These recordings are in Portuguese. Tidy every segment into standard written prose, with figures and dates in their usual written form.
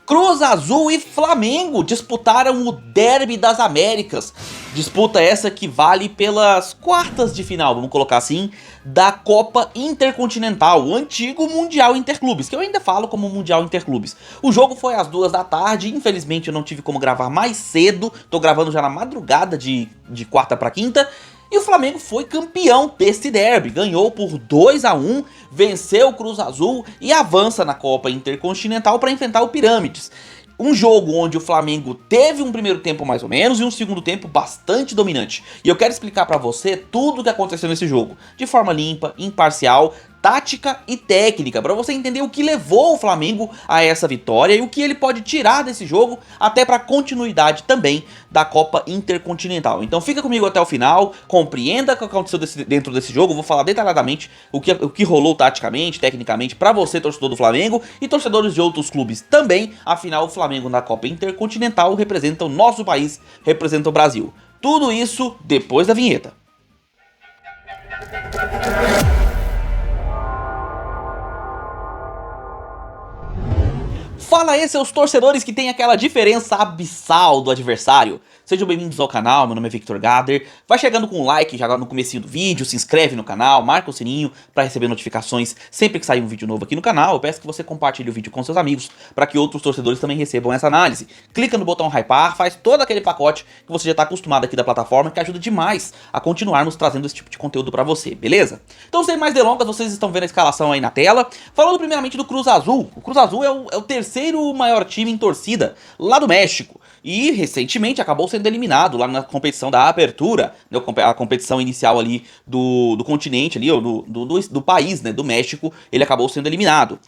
Cruz Azul e Flamengo disputaram o Derby das Américas. Disputa essa que vale pelas quartas de final, vamos colocar assim, da Copa Intercontinental, o antigo Mundial Interclubes, que eu ainda falo como Mundial Interclubes. O jogo foi às 2 da tarde, infelizmente eu não tive como gravar mais cedo, tô gravando já na madrugada de quarta para quinta. E o Flamengo foi campeão desse derby, ganhou por 2-1, venceu o Cruz Azul e avança na Copa Intercontinental para enfrentar o Pirâmides. Um jogo onde o Flamengo teve um primeiro tempo mais ou menos e um segundo tempo bastante dominante. E eu quero explicar pra você tudo o que aconteceu nesse jogo, de forma limpa, imparcial, tática e técnica, pra você entender o que levou o Flamengo a essa vitória e o que ele pode tirar desse jogo, até pra continuidade também da Copa Intercontinental. Então fica comigo até o final, compreenda o que aconteceu dentro desse jogo, eu vou falar detalhadamente o que rolou taticamente, tecnicamente, pra você, torcedor do Flamengo, e torcedores de outros clubes também. Afinal, o Flamengo na Copa Intercontinental representa o nosso país, representa o Brasil. Tudo isso depois da vinheta. Fala aí, seus torcedores que tem aquela diferença abissal do adversário. Sejam bem-vindos ao canal, meu nome é Victor Gader. Vai chegando com um like já no comecinho do vídeo, se inscreve no canal, marca o sininho para receber notificações sempre que sair um vídeo novo aqui no canal. Eu peço que você compartilhe o vídeo com seus amigos para que outros torcedores também recebam essa análise. Clica no botão hypar, faz todo aquele pacote que você já está acostumado aqui da plataforma, que ajuda demais a continuarmos trazendo esse tipo de conteúdo para você, beleza? Então, sem mais delongas, vocês estão vendo a escalação aí na tela. Falando primeiramente do Cruz Azul. O Cruz Azul é o terceiro maior time em torcida lá do México. E recentemente acabou sendo eliminado lá na competição da Apertura, né, a competição inicial ali do continente, ali, do país, né, do México, ele acabou sendo eliminado.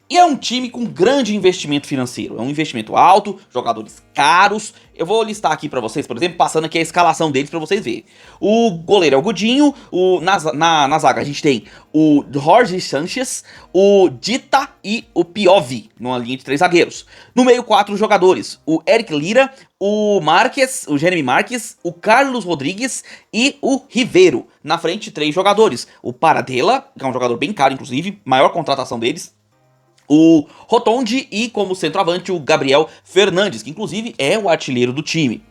E é um time com grande investimento financeiro, é um investimento alto, jogadores caros. Eu vou listar aqui pra vocês, por exemplo, passando aqui a escalação deles pra vocês verem. O goleiro é o Godinho, na zaga a gente tem o Jorge Sanchez, o Dita e o Piovi, numa linha de 3 zagueiros. No meio, 4 jogadores, o Eric Lira, o Marques, o Jeremy Marques, o Carlos Rodrigues e o Rivero. Na frente, 3 jogadores, o Paradela, que é um jogador bem caro inclusive, maior contratação deles, o Rotondi e como centroavante o Gabriel Fernandes, que inclusive é o artilheiro do time.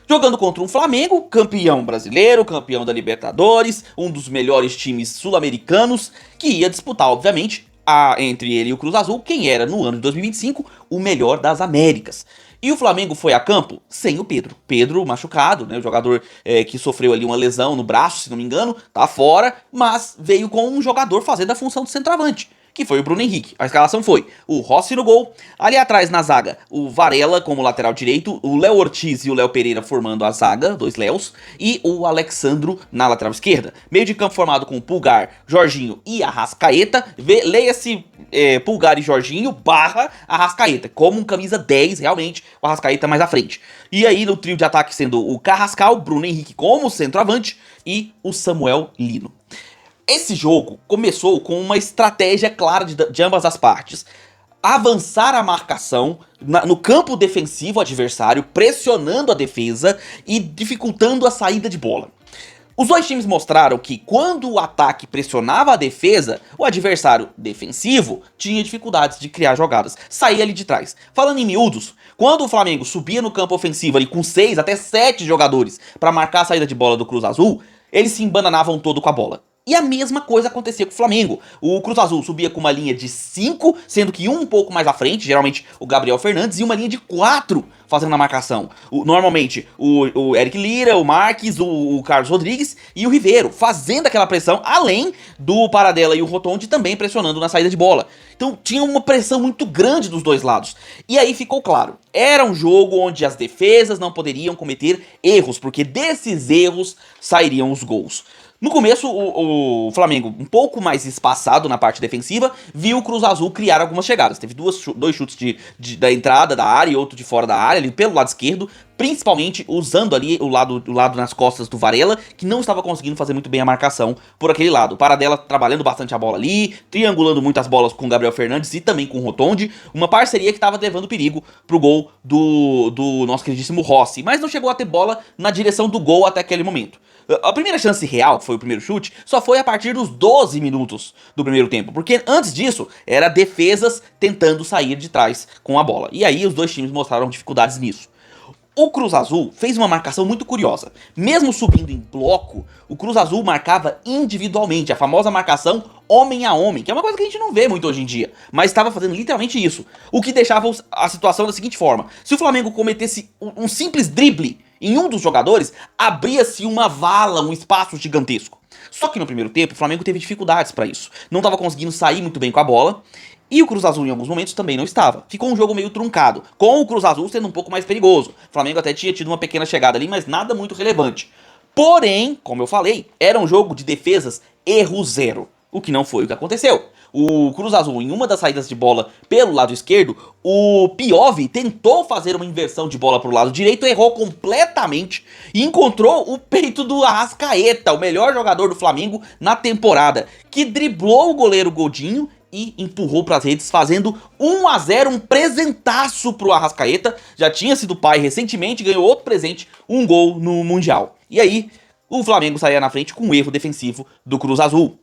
Jogando contra um Flamengo, campeão brasileiro, campeão da Libertadores, um dos melhores times sul-americanos, que ia disputar, obviamente, entre ele e o Cruz Azul, quem era no ano de 2025 o melhor das Américas. E o Flamengo foi a campo sem o Pedro. Pedro machucado, né, o jogador que sofreu ali uma lesão no braço, se não me engano, tá fora, mas veio com um jogador fazendo a função de centroavante, que foi o Bruno Henrique. A escalação foi o Rossi no gol, ali atrás na zaga o Varela como lateral direito, o Léo Ortiz e o Léo Pereira formando a zaga, 2 Léos, e o Alexandro na lateral esquerda. Meio de campo formado com Pulgar, Jorginho e Arrascaeta. Leia-se Pulgar e Jorginho barra Arrascaeta, como um camisa 10 realmente, o Arrascaeta mais à frente. E aí no trio de ataque sendo o Carrascal, Bruno Henrique como centroavante e o Samuel Lino. Esse jogo começou com uma estratégia clara de ambas as partes. Avançar a marcação no campo defensivo adversário, pressionando a defesa e dificultando a saída de bola. Os dois times mostraram que quando o ataque pressionava a defesa, o adversário defensivo tinha dificuldades de criar jogadas, saía ali de trás. Falando em miúdos, quando o Flamengo subia no campo ofensivo ali com 6 até 7 jogadores para marcar a saída de bola do Cruz Azul, eles se embananavam todo com a bola. E a mesma coisa acontecia com o Flamengo. O Cruz Azul subia com uma linha de 5, sendo que um pouco mais à frente, geralmente o Gabriel Fernandes, e uma linha de 4 fazendo a marcação. Normalmente o Eric Lira, o Marques, o Carlos Rodrigues e o Rivero, fazendo aquela pressão, além do Paradela e o Rotondi também pressionando na saída de bola. Então tinha uma pressão muito grande dos dois lados. E aí ficou claro, era um jogo onde as defesas não poderiam cometer erros, porque desses erros sairiam os gols. No começo, o Flamengo, um pouco mais espaçado na parte defensiva, viu o Cruz Azul criar algumas chegadas. Teve dois chutes da entrada da área e outro de fora da área, ali pelo lado esquerdo, principalmente usando ali o lado nas costas do Varela, que não estava conseguindo fazer muito bem a marcação por aquele lado. O Paradela trabalhando bastante a bola ali, triangulando muitas bolas com o Gabriel Fernandes e também com o Rotondi, uma parceria que estava levando perigo pro gol do nosso queridíssimo Rossi, mas não chegou a ter bola na direção do gol até aquele momento. A primeira chance real, que foi o primeiro chute, só foi a partir dos 12 minutos do primeiro tempo, porque antes disso, era defesas tentando sair de trás com a bola. E aí os dois times mostraram dificuldades nisso. O Cruz Azul fez uma marcação muito curiosa. Mesmo subindo em bloco, o Cruz Azul marcava individualmente, a famosa marcação homem a homem, que é uma coisa que a gente não vê muito hoje em dia, mas estava fazendo literalmente isso. O que deixava a situação da seguinte forma: se o Flamengo cometesse um simples drible em um dos jogadores, abria-se uma vala, um espaço gigantesco. Só que no primeiro tempo, o Flamengo teve dificuldades para isso. Não estava conseguindo sair muito bem com a bola. E o Cruz Azul em alguns momentos também não estava. Ficou um jogo meio truncado, com o Cruz Azul sendo um pouco mais perigoso. O Flamengo até tinha tido uma pequena chegada ali, mas nada muito relevante. Porém, como eu falei, era um jogo de defesas erro zero. O que não foi o que aconteceu. O Cruz Azul, em uma das saídas de bola pelo lado esquerdo, o Piove tentou fazer uma inversão de bola pro lado direito, errou completamente e encontrou o peito do Arrascaeta, o melhor jogador do Flamengo na temporada, que driblou o goleiro Godinho e empurrou para as redes, fazendo 1-0, um presentaço pro Arrascaeta. Já tinha sido pai recentemente, ganhou outro presente, um gol no Mundial. E aí, o Flamengo saía na frente com um erro defensivo do Cruz Azul.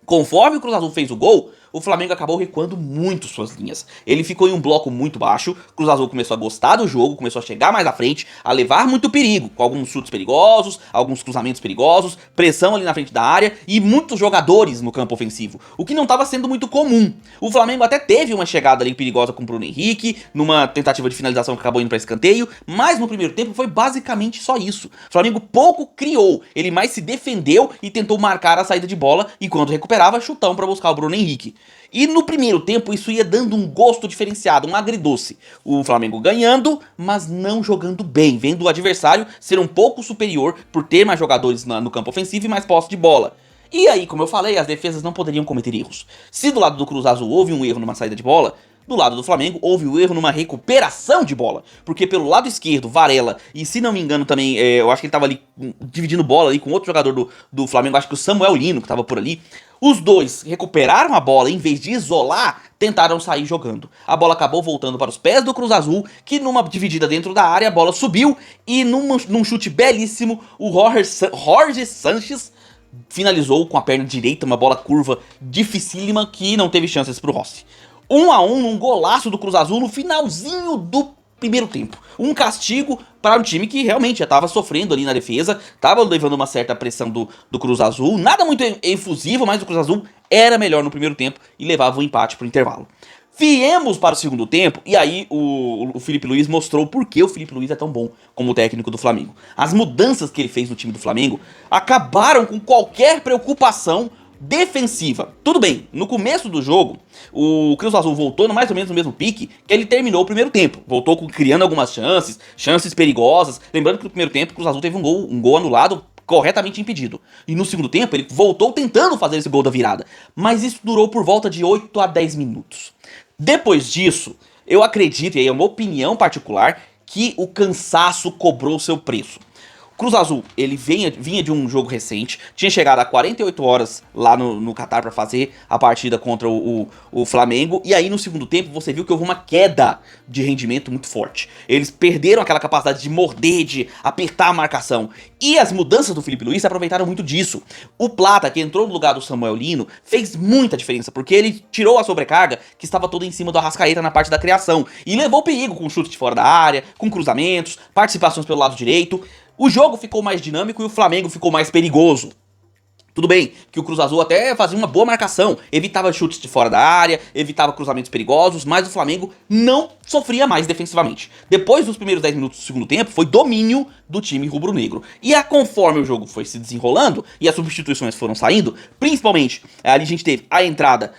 Conforme o Cruz Azul fez o gol, o Flamengo acabou recuando muito suas linhas. Ele ficou em um bloco muito baixo, o Cruz Azul começou a gostar do jogo, começou a chegar mais à frente, a levar muito perigo, com alguns chutes perigosos, alguns cruzamentos perigosos, pressão ali na frente da área e muitos jogadores no campo ofensivo, o que não estava sendo muito comum. O Flamengo até teve uma chegada ali perigosa com o Bruno Henrique, numa tentativa de finalização que acabou indo para escanteio, mas no primeiro tempo foi basicamente só isso. O Flamengo pouco criou, ele mais se defendeu e tentou marcar a saída de bola, e quando recuperava, chutão para buscar o Bruno Henrique. E no primeiro tempo isso ia dando um gosto diferenciado, um agridoce. O Flamengo ganhando, mas não jogando bem, vendo o adversário ser um pouco superior por ter mais jogadores no campo ofensivo e mais posse de bola. E aí, como eu falei, as defesas não poderiam cometer erros. Se do lado do Cruz Azul houve um erro numa saída de bola, do lado do Flamengo houve um erro numa recuperação de bola, porque pelo lado esquerdo, Varela, e se não me engano também, eu acho que ele tava ali dividindo bola ali com outro jogador do Flamengo, acho que o Samuel Lino, que tava por ali. Os dois recuperaram a bola, em vez de isolar, tentaram sair jogando. A bola acabou voltando para os pés do Cruz Azul, que numa dividida dentro da área, a bola subiu e num chute belíssimo, o Jorge Sanches finalizou com a perna direita, uma bola curva dificílima que não teve chances pro Rossi. 1-1 num golaço do Cruz Azul no finalzinho do primeiro tempo. Um castigo para um time que realmente já estava sofrendo ali na defesa, estava levando uma certa pressão do Cruz Azul, nada muito efusivo, mas o Cruz Azul era melhor no primeiro tempo e levava o empate para o intervalo. Viemos para o segundo tempo e aí o Felipe Luiz mostrou por que o Felipe Luiz é tão bom como técnico do Flamengo. As mudanças que ele fez no time do Flamengo acabaram com qualquer preocupação defensiva. Tudo bem, no começo do jogo, o Cruz Azul voltou mais ou menos no mesmo pique que ele terminou o primeiro tempo. Voltou criando algumas chances perigosas. Lembrando que no primeiro tempo o Cruz Azul teve um gol anulado corretamente impedido. E no segundo tempo ele voltou tentando fazer esse gol da virada. Mas isso durou por volta de 8 a 10 minutos. Depois disso, eu acredito, e aí é uma opinião particular, que o cansaço cobrou seu preço. Cruz Azul, ele vinha de um jogo recente, tinha chegado a 48 horas lá no Catar para fazer a partida contra o Flamengo, e aí no segundo tempo você viu que houve uma queda de rendimento muito forte. Eles perderam aquela capacidade de morder, de apertar a marcação, e as mudanças do Felipe Luiz se aproveitaram muito disso. O Plata, que entrou no lugar do Samuel Lino, fez muita diferença, porque ele tirou a sobrecarga que estava toda em cima do Arrascaeta na parte da criação, e levou perigo com chute de fora da área, com cruzamentos, participações pelo lado direito. O jogo ficou mais dinâmico e o Flamengo ficou mais perigoso. Tudo bem que o Cruz Azul até fazia uma boa marcação, evitava chutes de fora da área, evitava cruzamentos perigosos, mas o Flamengo não sofria mais defensivamente. Depois dos primeiros 10 minutos do segundo tempo, foi domínio do time rubro-negro. E conforme o jogo foi se desenrolando e as substituições foram saindo, principalmente ali a gente teve a entrada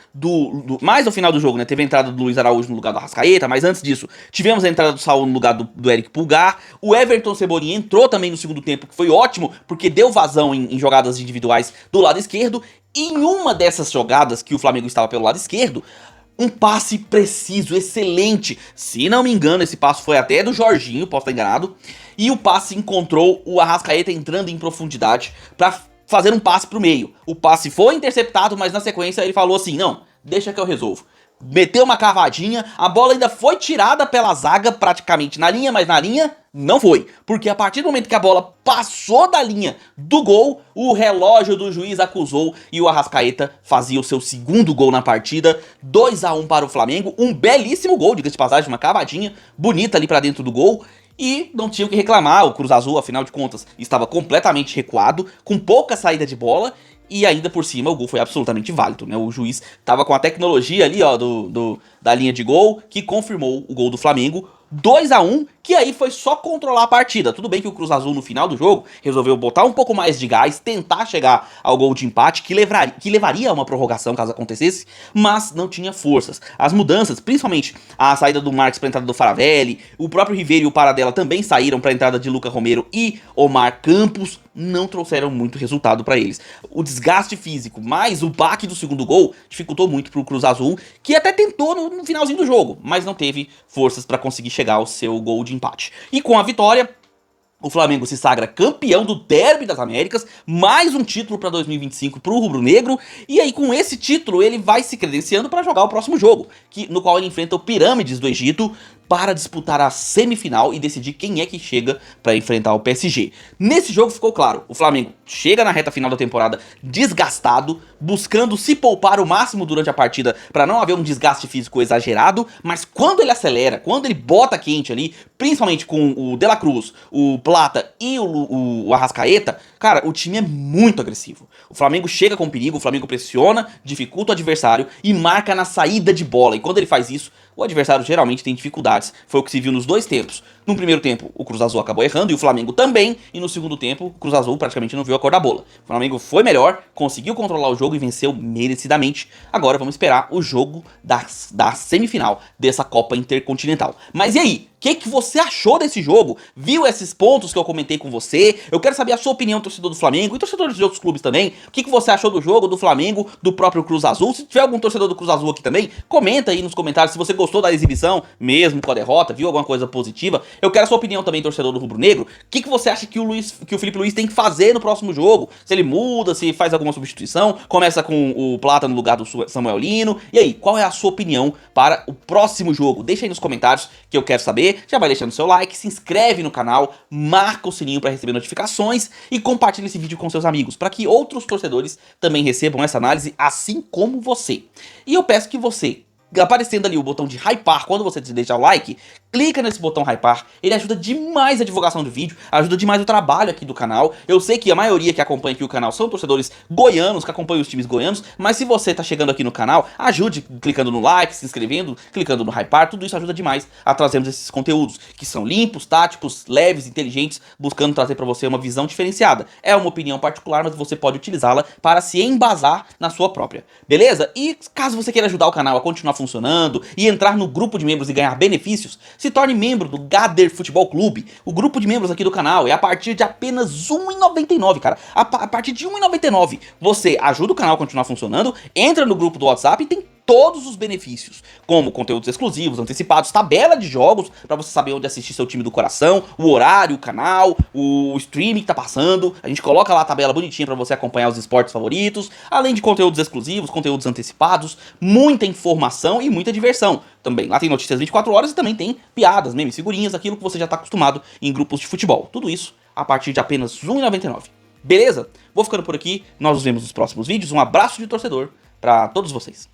mais no final do jogo, né? Teve a entrada do Luiz Araújo no lugar do Arrascaeta, mas antes disso tivemos a entrada do Saúl no lugar do Eric Pulgar. O Everton Cebolinha entrou também no segundo tempo, que foi ótimo, porque deu vazão em jogadas individuais do lado esquerdo, e em uma dessas jogadas que o Flamengo estava pelo lado esquerdo, um passe preciso, excelente. Se não me engano, esse passe foi até do Jorginho, posso estar enganado, e o passe encontrou o Arrascaeta entrando em profundidade para fazer um passe pro meio. O passe foi interceptado, mas na sequência ele falou assim: não, deixa que eu resolvo. Meteu uma cavadinha, a bola ainda foi tirada pela zaga praticamente na linha, mas na linha Não foi, porque a partir do momento que a bola passou da linha do gol, o relógio do juiz acusou e o Arrascaeta fazia o seu segundo gol na partida, 2-1 para o Flamengo, um belíssimo gol, diga-se de passagem, uma cavadinha bonita ali pra dentro do gol. E não tinha o que reclamar, o Cruz Azul, afinal de contas, estava completamente recuado, com pouca saída de bola, e ainda por cima o gol foi absolutamente válido, né? O juiz tava com a tecnologia ali, ó, da linha de gol, que confirmou o gol do Flamengo, 2-1, que aí foi só controlar a partida. Tudo bem que o Cruz Azul no final do jogo resolveu botar um pouco mais de gás, tentar chegar ao gol de empate, que levaria a uma prorrogação caso acontecesse, mas não tinha forças. As mudanças, principalmente a saída do Marques para a entrada do Faravelli, o próprio Ribeiro e o Paradela também saíram para a entrada de Lucas Romero e Omar Campos, não trouxeram muito resultado para eles. O desgaste físico mais o baque do segundo gol dificultou muito pro Cruz Azul, que até tentou no finalzinho do jogo, mas não teve forças para conseguir chegar ao seu gol de empate. E com a vitória, o Flamengo se sagra campeão do Derby das Américas, mais um título para 2025 pro rubro-negro, e aí com esse título ele vai se credenciando para jogar o próximo jogo, no qual ele enfrenta o Pirâmides do Egito, para disputar a semifinal e decidir quem é que chega para enfrentar o PSG. Nesse jogo ficou claro, o Flamengo chega na reta final da temporada desgastado, buscando se poupar o máximo durante a partida para não haver um desgaste físico exagerado, mas quando ele acelera, quando ele bota quente ali, principalmente com o De La Cruz, o Plata e o Arrascaeta, cara, o time é muito agressivo. O Flamengo chega com perigo, o Flamengo pressiona, dificulta o adversário e marca na saída de bola, e quando ele faz isso, o adversário geralmente tem dificuldades. Foi o que se viu nos dois tempos. No primeiro tempo, o Cruz Azul acabou errando e o Flamengo também. E no segundo tempo, o Cruz Azul praticamente não viu a cor da bola. O Flamengo foi melhor, conseguiu controlar o jogo e venceu merecidamente. Agora vamos esperar o jogo da semifinal dessa Copa Intercontinental. Mas e aí? O que você achou desse jogo? Viu esses pontos que eu comentei com você? Eu quero saber a sua opinião, torcedor do Flamengo e torcedores de outros clubes também. O que você achou do jogo, do Flamengo, do próprio Cruz Azul? Se tiver algum torcedor do Cruz Azul aqui também, comenta aí nos comentários se você gostou da exibição, mesmo com a derrota, viu alguma coisa positiva. Eu quero a sua opinião também, torcedor do Rubro Negro. O que você acha que o Felipe Luiz tem que fazer no próximo jogo? Se ele muda, se faz alguma substituição, começa com o Plata no lugar do Samuel Lino. E aí, qual é a sua opinião para o próximo jogo? Deixa aí nos comentários que eu quero saber. Já vai deixando seu like, se inscreve no canal, marca o sininho para receber notificações e compartilha esse vídeo com seus amigos, para que outros torcedores também recebam essa análise, assim como você. E eu peço que você, aparecendo ali o botão de hypar, quando você deixar o like, clica nesse botão hypar, ele ajuda demais a divulgação do vídeo, ajuda demais o trabalho aqui do canal. Eu sei que a maioria que acompanha aqui o canal são torcedores goianos, que acompanham os times goianos, mas se você tá chegando aqui no canal, ajude clicando no like, se inscrevendo, clicando no hypar, tudo isso ajuda demais a trazermos esses conteúdos, que são limpos, táticos, leves, inteligentes, buscando trazer pra você uma visão diferenciada. É uma opinião particular, mas você pode utilizá-la para se embasar na sua própria, beleza? E caso você queira ajudar o canal a continuar funcionando e entrar no grupo de membros e ganhar benefícios, se torne membro do Gader Futebol Clube. O grupo de membros aqui do canal é a partir de apenas R$ 1,99, cara. A partir de R$ 1,99 você ajuda o canal a continuar funcionando, entra no grupo do WhatsApp e tem todos os benefícios, como conteúdos exclusivos, antecipados, tabela de jogos, pra você saber onde assistir seu time do coração, o horário, o canal, o streaming que tá passando, a gente coloca lá a tabela bonitinha pra você acompanhar os esportes favoritos, além de conteúdos exclusivos, conteúdos antecipados, muita informação e muita diversão também. Lá tem notícias 24 horas e também tem piadas, memes, figurinhas, aquilo que você já tá acostumado em grupos de futebol. Tudo isso a partir de apenas R$ 1,99. Beleza? Vou ficando por aqui, nós nos vemos nos próximos vídeos, um abraço de torcedor pra todos vocês.